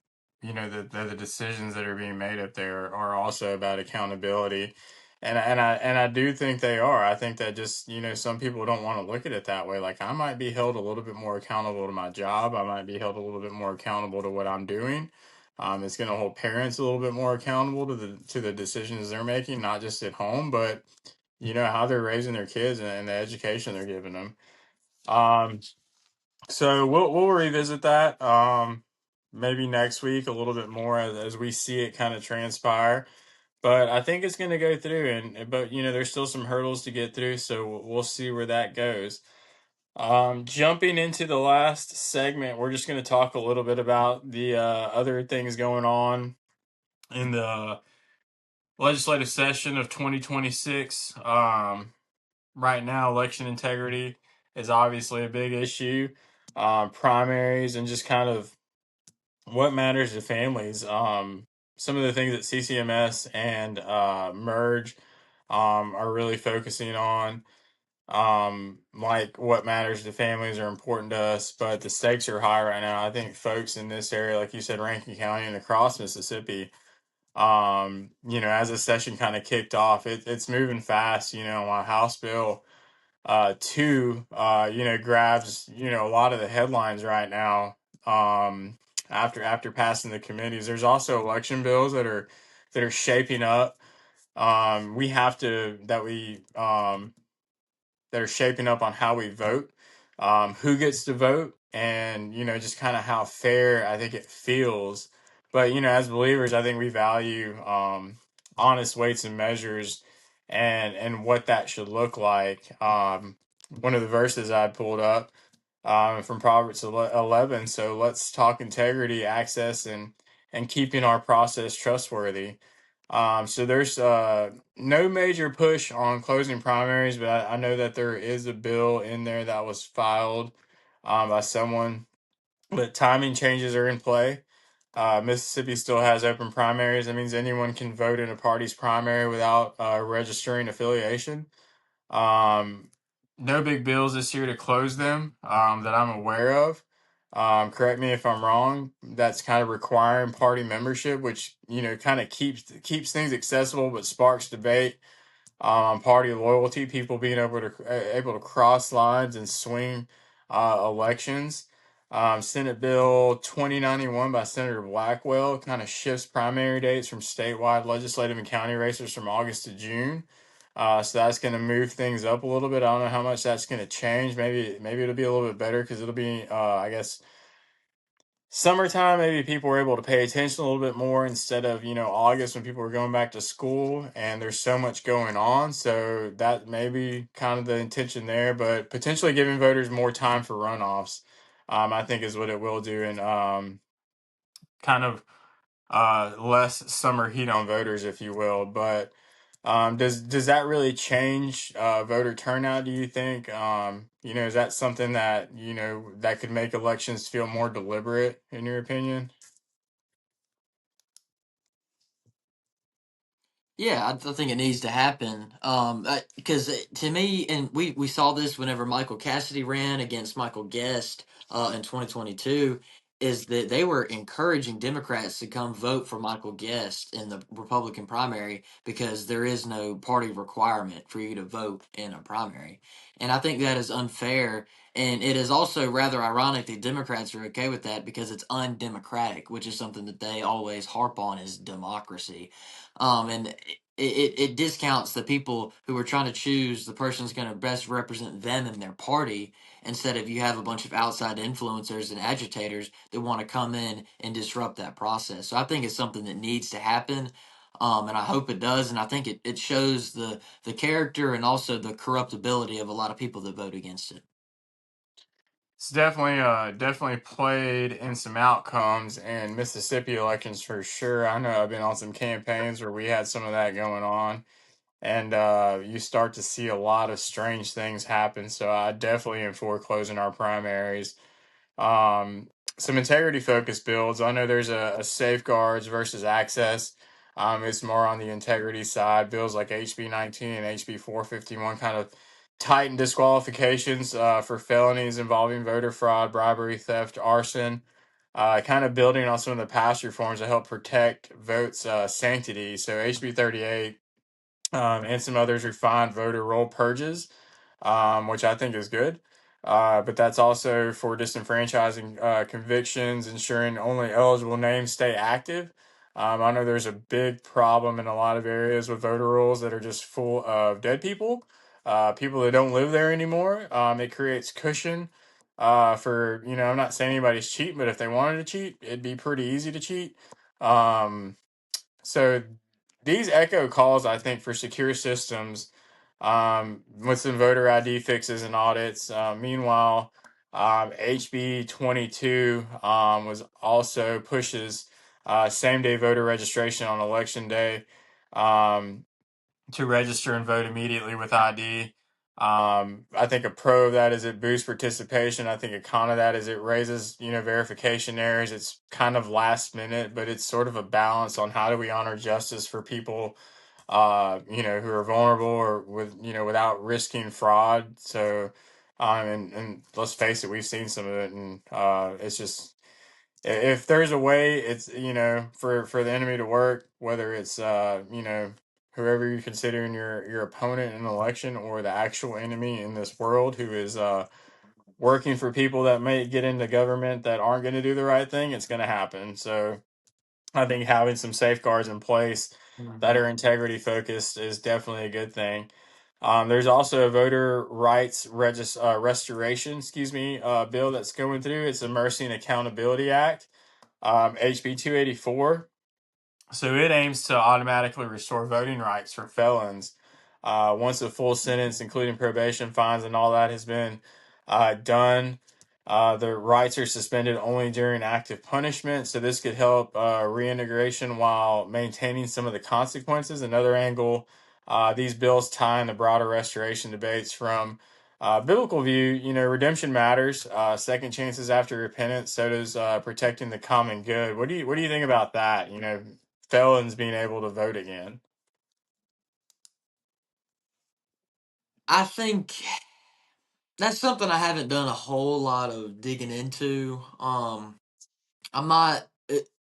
A: that the decisions that are being made up there are also about accountability. And I do think they are. I think that just some people don't want to look at it that way. Like, I might be held a little bit more accountable to my job. I might be held a little bit more accountable to what I'm doing. It's going to hold parents a little bit more accountable to the decisions they're making, not just at home, but how they're raising their kids and the education they're giving them. Um, so we'll revisit that maybe next week a little bit more as we see it kind of transpire. But I think it's going to go through, and but there's still some hurdles to get through, so we'll see where that goes. Jumping into the last segment, we're just going to talk a little bit about the other things going on in the legislative session of 2026. Right now, election integrity is obviously a big issue. Primaries and just kind of what matters to families. Some of the things that CCMS and Merge are really focusing on, like what matters to families are important to us, but the stakes are high right now. I think folks in this area, like you said, Rankin County and across Mississippi, as the session kind of kicked off, it's moving fast. My House bill two grabs a lot of the headlines right now. After passing the committees, there's also election bills that are shaping up. We have to that we that are shaping up on how we vote, who gets to vote, and just kind of how fair I think it feels. But as believers, I think we value honest weights and measures, and what that should look like. One of the verses I pulled up from Proverbs 11. So let's talk integrity, access, and keeping our process trustworthy. So there's no major push on closing primaries, but I know that there is a bill in there that was filed by someone. But timing changes are in play. Mississippi still has open primaries. That means anyone can vote in a party's primary without registering affiliation. Um, no big bills this year to close them that I'm aware of. Correct me if I'm wrong. That's kind of requiring party membership, which kind of keeps things accessible, but sparks debate on party loyalty. People being able to cross lines and swing elections. Senate Bill 2091 by Senator Blackwell kind of shifts primary dates from statewide legislative and county races from August to June. So that's going to move things up a little bit. I don't know how much that's going to change. Maybe it'll be a little bit better because it'll be, I guess, summertime. Maybe people were able to pay attention a little bit more instead of August when people were going back to school and there's so much going on. So that may be kind of the intention there, but potentially giving voters more time for runoffs, I think is what it will do, and kind of less summer heat on voters, if you will. But does that really change voter turnout? Do you think? Is that something that that could make elections feel more deliberate, in your opinion?
B: Yeah, I think it needs to happen. Because to me, and we saw this whenever Michael Cassidy ran against Michael Guest in 2022, is that they were encouraging Democrats to come vote for Michael Guest in the Republican primary because there is no party requirement for you to vote in a primary. And I think that is unfair. And it is also rather ironic that Democrats are okay with that because it's undemocratic, which is something that they always harp on is democracy. And it discounts the people who are trying to choose the person who's going to best represent them and their party instead of you have a bunch of outside influencers and agitators that want to come in and disrupt that process. So I think it's something that needs to happen. And I hope it does. And I think it shows the character and also the corruptibility of a lot of people that vote against it.
A: It's definitely played in some outcomes and Mississippi elections for sure. I know I've been on some campaigns where we had some of that going on, and you start to see a lot of strange things happen. So I definitely am for closing our primaries. Um, some integrity focused builds. I know there's a safeguards versus access. It's more on the integrity side. Bills like HB 19 and HB 451 kind of tighten disqualifications for felonies involving voter fraud, bribery, theft, arson. Kind of building on some of the past reforms to help protect votes' sanctity. So HB 38 and some others refined voter roll purges, which I think is good. But that's also for disenfranchising convictions, ensuring only eligible names stay active. I know there's a big problem in a lot of areas with voter rolls that are just full of dead people, people that don't live there anymore. It creates cushion for, I'm not saying anybody's cheating, but if they wanted to cheat, it'd be pretty easy to cheat. Um, so these echo calls, I think, for secure systems with some voter ID fixes and audits. Meanwhile, HB 22 was also pushes same day voter registration on election day. Um, to register and vote immediately with ID. I think a pro of that is it boosts participation. I think a con of that is it raises, verification errors. It's kind of last minute, but it's sort of a balance on how do we honor justice for people, who are vulnerable or without risking fraud. So, and let's face it, we've seen some of it, and it's just if there's a way, it's for the enemy to work, whether it's whoever you're considering your opponent in an election or the actual enemy in this world who is working for people that may get into government that aren't going to do the right thing, it's going to happen. So I think having some safeguards in place that
B: Mhm.
A: are integrity focused is definitely a good thing. There's also a voter rights restoration, bill that's going through. It's the Mercy and Accountability Act, HB 284. So it aims to automatically restore voting rights for felons once a full sentence, including probation, fines, and all that has been done. The rights are suspended only during active punishment. So this could help reintegration while maintaining some of the consequences. Another angle, these bills tie in the broader restoration debates from biblical view. Redemption matters. Second chances after repentance. So does protecting the common good. What do you think about that? Felons being able to vote again.
B: I think that's something I haven't done a whole lot of digging into. I'm not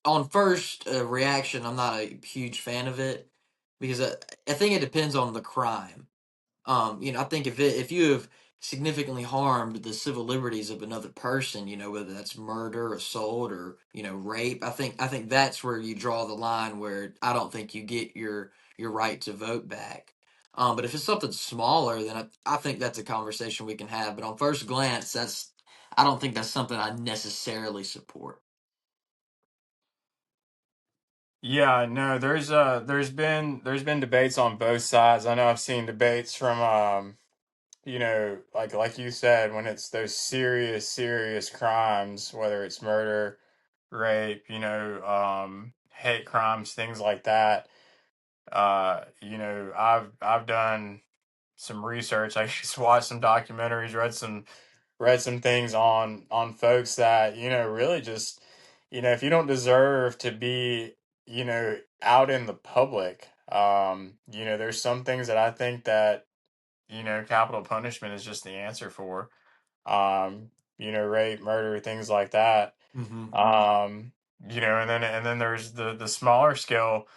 B: on first reaction. I'm not a huge fan of it because I think it depends on the crime. I think if you have significantly harmed the civil liberties of another person, whether that's murder, assault, or rape, I think that's where you draw the line where I don't think you get your right to vote back. But if it's something smaller, then I think that's a conversation we can have. But on first glance, I don't think that's something I necessarily support.
A: Yeah, no, there's been debates on both sides. I know I've seen debates from like you said, when it's those serious crimes, whether it's murder, rape, hate crimes, things like that. I've done some research. I just watched some documentaries, read some things on folks that really just if you don't deserve to be out in the public, there's some things that I think that capital punishment is just the answer for, um rape, murder, things like that.
B: Hmm.
A: um and then there's the smaller scale,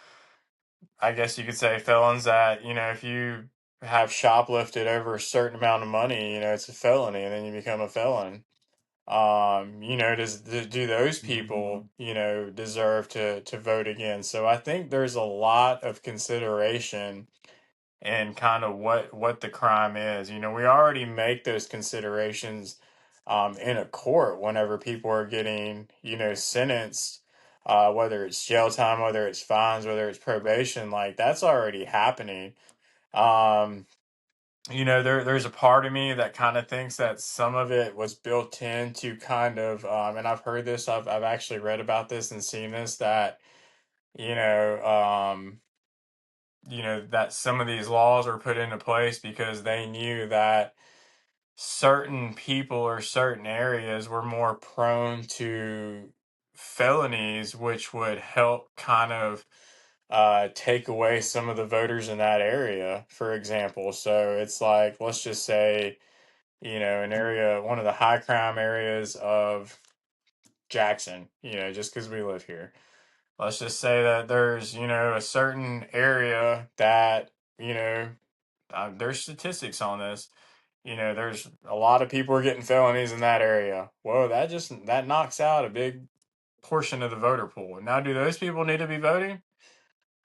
A: I guess you could say, felons that if you have shoplifted over a certain amount of money, it's a felony, and then you become a felon. Do those people deserve to vote again? So I think there's a lot of consideration and kind of what the crime is. We already make those considerations in a court whenever people are getting sentenced whether it's jail time, whether it's fines, whether it's probation, like that's already happening. Um, there's a part of me that kind of thinks that some of it was built in to kind of, and I've heard this, I've actually read about this and seen this, that, you know, um, that some of these laws were put into place because they knew that certain people or certain areas were more prone to felonies, which would help kind of take away some of the voters in that area, for example. So it's like, let's just say, an area, one of the high crime areas of Jackson, just because we live here. Let's just say that there's, a certain area that, there's statistics on this. There's a lot of people are getting felonies in that area. Whoa, that knocks out a big portion of the voter pool. Now, do those people need to be voting?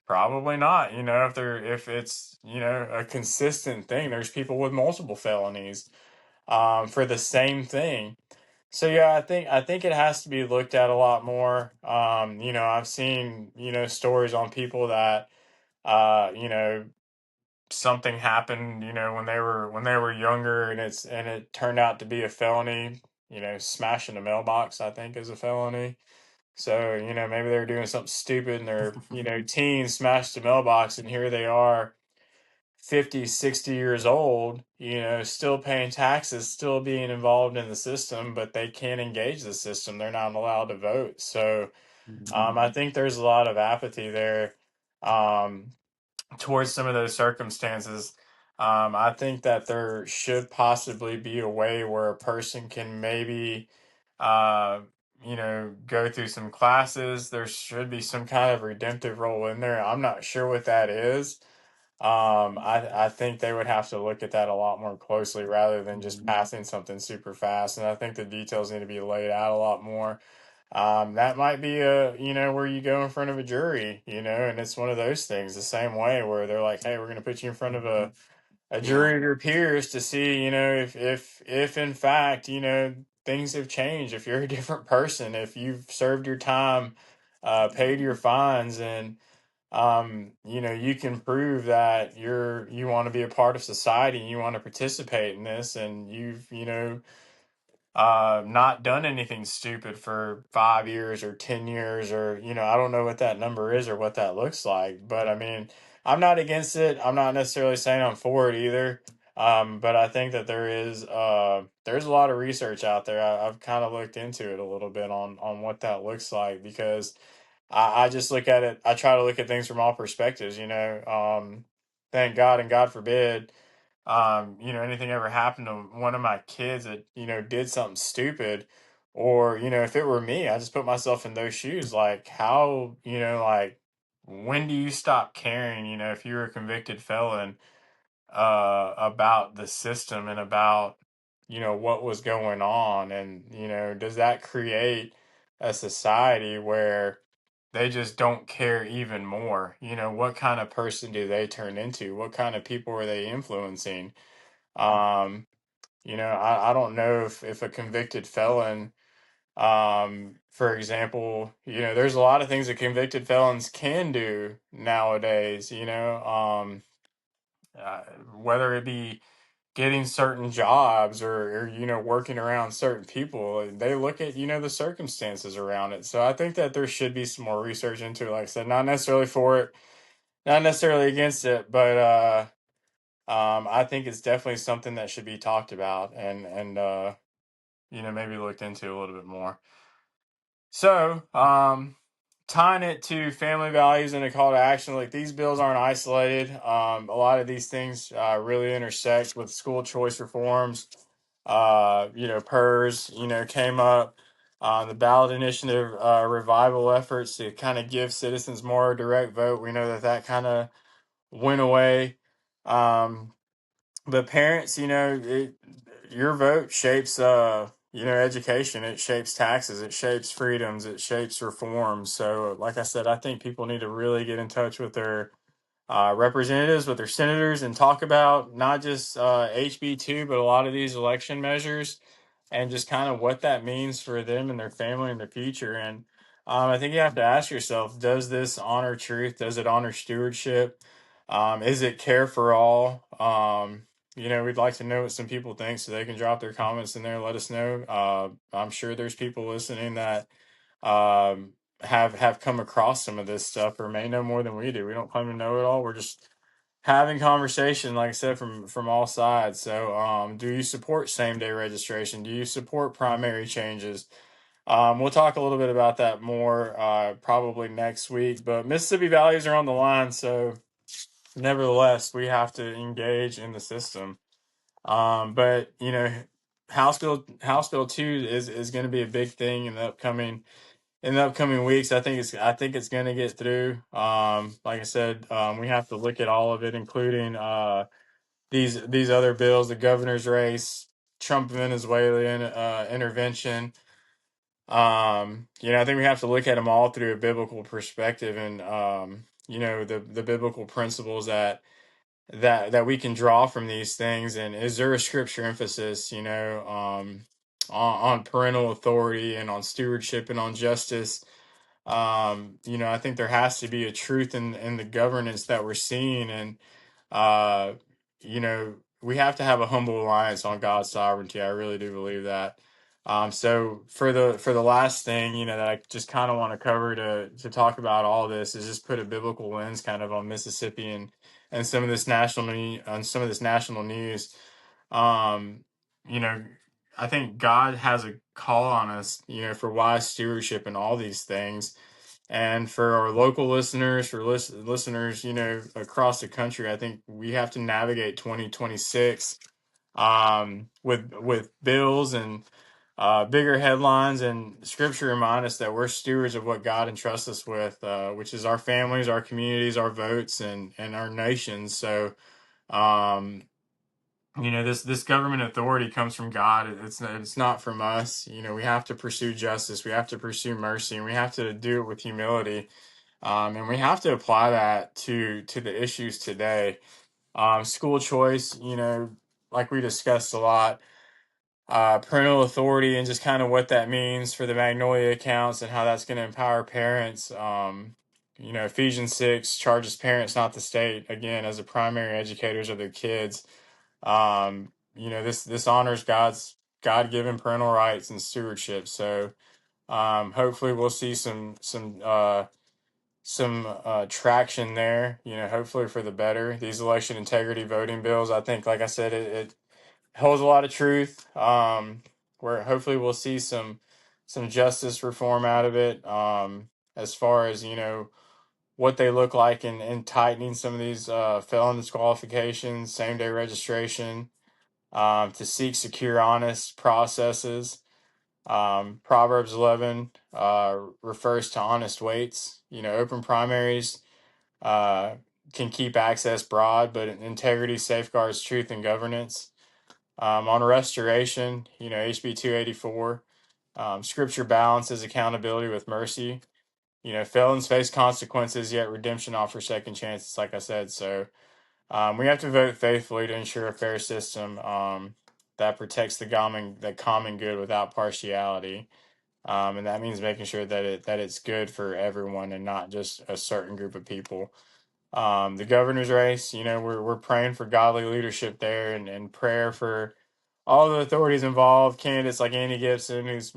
A: Probably not. If it's, a consistent thing, there's people with multiple felonies for the same thing. So yeah, I think it has to be looked at a lot more. I've seen, stories on people that you know, something happened, when they were younger, and it turned out to be a felony. Smashing a mailbox, I think, is a felony. So, maybe they're doing something stupid and they're, teens smashed a mailbox, and here they are 50, 60 years old, still paying taxes, still being involved in the system, but they can't engage the system. They're not allowed to vote. So, I think there's a lot of apathy there. Um, Towards some of those circumstances. I think that there should possibly be a way where a person can maybe, uh, go through some classes. There should be some kind of redemptive role in there. I'm not sure what that is. I think they would have to look at that a lot more closely rather than just passing something super fast. And I think the details need to be laid out a lot more. That might be where you go in front of a jury, and it's one of those things the same way where they're like, hey, we're going to put you in front of a
B: Yeah.
A: jury of your peers to see, if in fact, things have changed, if you're a different person, if you've served your time, paid your fines, and, you can prove that you want to be a part of society and you want to participate in this, and you've, not done anything stupid for 5 years or 10 years, or, I don't know what that number is or what that looks like. But I mean, I'm not against it. I'm not necessarily saying I'm for it either. But I think that there's a lot of research out there. I've kind of looked into it a little bit on what that looks like, because I just look at it. I try to look at things from all perspectives, thank God, and God forbid, anything ever happened to one of my kids that, did something stupid, or, if it were me, I just put myself in those shoes. Like, how, like, when do you stop caring, if you're a convicted felon, about the system and about, what was going on? And, does that create a society where they just don't care even more? What kind of person do they turn into? What kind of people are they influencing? Um, I don't know if a convicted felon, for example, there's a lot of things that convicted felons can do nowadays, whether it be getting certain jobs, or, working around certain people. They look at, the circumstances around it. So I think that there should be some more research into it. Like I said, not necessarily for it, not necessarily against it, but, I think it's definitely something that should be talked about, and maybe looked into a little bit more. So, tying it to family values and a call to action, like, these bills aren't isolated. A lot of these things really intersect with school choice reforms. PERS, came up. The ballot initiative revival efforts to kind of give citizens more direct vote. We know that kind of went away. Um, but parents, your vote shapes, education. It shapes taxes. It shapes freedoms. It shapes reforms. So, like I said, I think people need to really get in touch with their representatives, with their senators, and talk about not just HB2, but a lot of these election measures, and just kind of what that means for them and their family in the future. And I think you have to ask yourself, does this honor truth? Does it honor stewardship? Is it care for all? We'd like to know what some people think so they can drop their comments in there and let us know. I'm sure there's people listening that um, have come across some of this stuff or may know more than we do. We don't claim to know it all. We're just having conversation, like I said, from all sides. So, do you support same day registration? Do you support primary changes? We'll talk a little bit about that more probably next week. But Mississippi values are on the line, so nevertheless, we have to engage in the system. But House Bill 2 is going to be a big thing in the upcoming weeks. I think it's going to get through. Like I said, we have to look at all of it, including these other bills, the governor's race, Trump Venezuelan intervention. I think we have to look at them all through a biblical perspective, and the biblical principles that we can draw from these things. And is there a scripture emphasis, on parental authority and on stewardship and on justice? I think there has to be a truth in the governance that we're seeing, and uh, we have to have a humble reliance on God's sovereignty. I really do believe that. So for the last thing, that I just kind of want to cover to talk about all this is just put a biblical lens kind of on Mississippi and some of this national news. Um, you know, I think God has a call on us, for wise stewardship and all these things. And for our local listeners, for listeners, across the country, I think we have to navigate 2026 with bills and bigger headlines, and scripture remind us that we're stewards of what God entrusts us with, which is our families, our communities, our votes, and our nations. So, um, this government authority comes from God. It's not from us. We have to pursue justice. We have to pursue mercy, and we have to do it with humility. And we have to apply that to the issues today. School choice, like we discussed a lot, parental authority and just kind of what that means for the Magnolia accounts and how that's going to empower parents. Ephesians 6 charges parents, not the state, again, as the primary educators of their kids. This honors God's God-given parental rights and stewardship. So hopefully we'll see some traction there, hopefully for the better. These election integrity voting bills, I think, like I said, it holds a lot of truth, where hopefully we'll see some justice reform out of it, as far as, what they look like in tightening some of these felon disqualifications, same day registration, to seek secure, honest processes. Proverbs 11 refers to honest waits. Open primaries uh, can keep access broad, but integrity safeguards truth and governance. On restoration, HB 284, scripture balances accountability with mercy. Felons face consequences, yet redemption offers second chances, like I said. So we have to vote faithfully to ensure a fair system that protects the common good without partiality. And that means making sure that it's good for everyone and not just a certain group of people. The governor's race, we're praying for godly leadership there, and prayer for all the authorities involved, candidates like Andy Gibson, who's,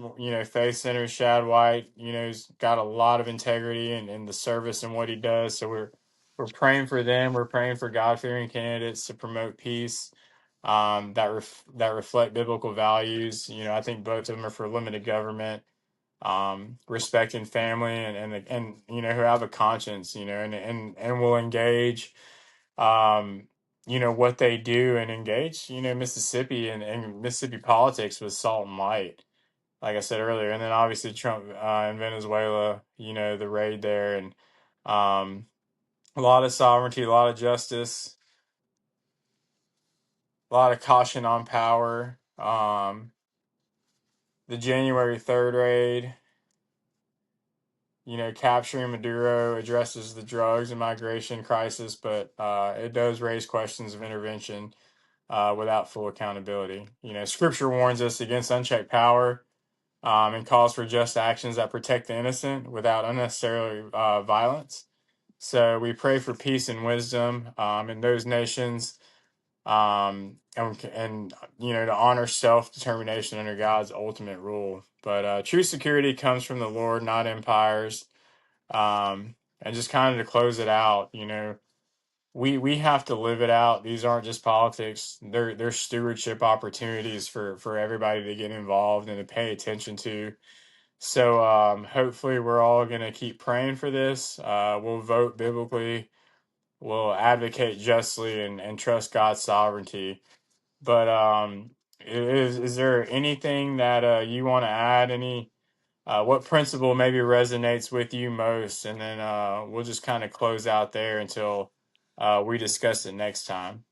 A: faith centered, Shad White, who's got a lot of integrity in the service and what he does. So we're praying for them. We're praying for God fearing candidates to promote peace, that reflect biblical values. I think both of them are for limited government, respecting family, and who have a conscience, and will engage, what they do, and engage, Mississippi and Mississippi politics with salt and light, like I said earlier. And then obviously Trump in Venezuela, the raid there, and um, a lot of sovereignty, a lot of justice, a lot of caution on power. The January 3rd raid, capturing Maduro addresses the drugs and migration crisis, but it does raise questions of intervention without full accountability. Scripture warns us against unchecked power. and calls for just actions that protect the innocent without unnecessary violence. So we pray for peace and wisdom in those nations, and to honor self determination under God's ultimate rule. But true security comes from the Lord, not empires. And just kind of to close it out, we have to live it out. These aren't just politics. They're stewardship opportunities for everybody to get involved and to pay attention to. So hopefully we're all gonna keep praying for this. We'll vote biblically. We'll advocate justly and trust God's sovereignty. But is there anything that you want to add? Any what principle maybe resonates with you most? And then we'll just kind of close out there until we discuss it next time.